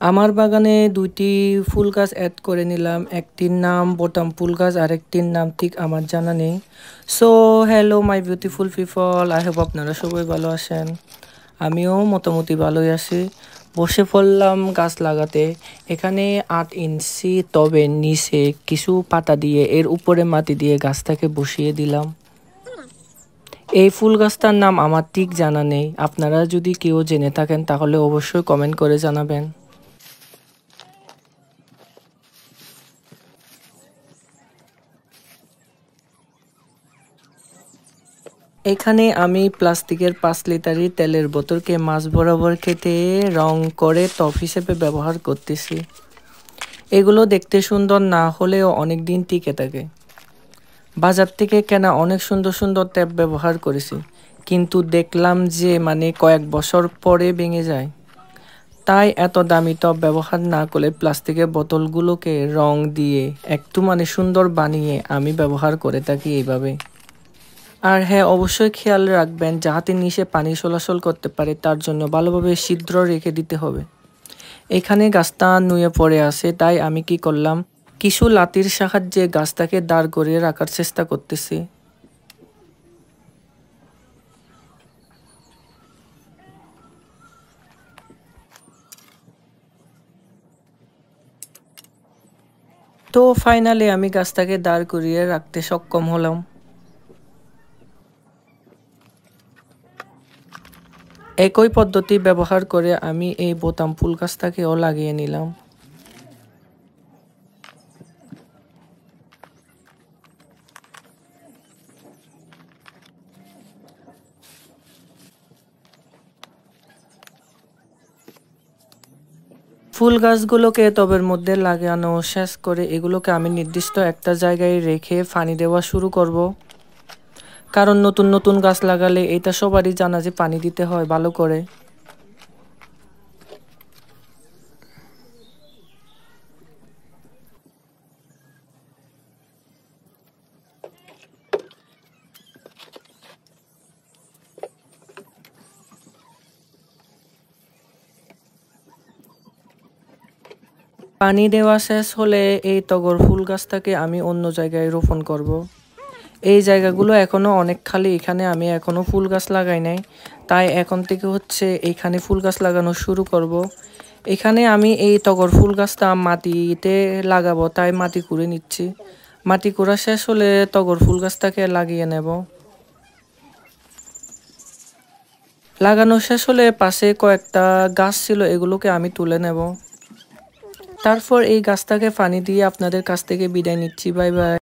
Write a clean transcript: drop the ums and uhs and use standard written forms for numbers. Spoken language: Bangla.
আমার বাগানে ২টি ফুল গাছ এড করে নিলাম। একটির নাম বোতাম ফুল গাছ, আরেকটির নাম ঠিক আমার জানা নেই। So hello my beautiful people, I hope আপনারা সবাই ভালো আছেন। আমিও মোটামুটি ভালোই আছি। বসে পড়লাম গাছ লাগাতে। এখানে ৮ ইঞ্চি টবের নিচে কিছু পাতা দিয়ে এর উপরে মাটি দিয়ে গাছটাকে বসিয়ে দিলাম। এই ফুল গাছটার নাম আমার ঠিক জানা নেই। আপনারা যদি কেউ জেনে থাকেন তাহলে অবশ্যই কমেন্ট করে জানাবেন। এখানে আমি প্লাস্টিকের ৫ লিটারের তেলের বোতলকে মাঝ বরাবর কেটে রং করে টব হিসেবে ব্যবহার করতেছি। এগুলো দেখতে সুন্দর না হলেও অনেক দিন টিকে থাকে। বাজার থেকে কেনা অনেক সুন্দর সুন্দর ট্যাপ ব্যবহার করেছি, কিন্তু দেখলাম যে কয়েক বছর পরে ভেঙে যায়। তাই এত দামি টব ব্যবহার না করে প্লাস্টিকের বোতলগুলোকে রং দিয়ে একটু সুন্দর বানিয়ে আমি ব্যবহার করে থাকি এইভাবে। আর হ্যাঁ, অবশ্যই খেয়াল রাখবেন যাতে নিচে পানি চলাচল করতে পারে, তার জন্য ভালোভাবে ছিদ্র রেখে দিতে হবে। এখানে গাছটা নুয়ে পড়ে আছে, তাই আমি কি করলাম, কিছু লাঠির সাহায্যে গাছটাকে দাঁড় করিয়ে রাখার চেষ্টা করতেছি। তো ফাইনালি আমি গাছটাকে দাঁড় করিয়ে রাখতে সক্ষম হলাম। একই পদ্ধতি ব্যবহার করে আমি এই বোতাম ফুল গাছটাকেও লাগিয়ে নিলাম। ফুল গাছগুলোকে টবের মধ্যে লাগানো শেষ করে এগুলোকে আমি নির্দিষ্ট একটা জায়গায় রেখে পানি দেওয়া শুরু করব। কারণ নতুন নতুন গাছ লাগালে এটা সবারই জানা যে পানি দিতে হয় ভালো করে। পানি দেওয়া শেষ হলে এই টগর ফুল গাছটাকে আমি অন্য জায়গায় রোপণ করব। এই জায়গাগুলো এখনো অনেক খালি, এখানে আমি এখনো ফুল গাছ লাগাই নাই, তাই এখন থেকে এখানে ফুল গাছ লাগানো শুরু করব। এখানে আমি এই টগর ফুল গাছটা মাটিতে লাগাবো, তাই মাটি কুড়ে নিচ্ছি। মাটি কুড়া শেষ হলে টগর ফুল গাছটাকে লাগিয়ে নেব। লাগানো শেষ হলে পাশে কয়েকটা গাছ ছিল, এগুলোকে আমি তুলে নেব। তারপর এই গাছটাকে পানি দিয়ে আপনাদের কাছ থেকে বিদায় নিচ্ছি। Bye bye.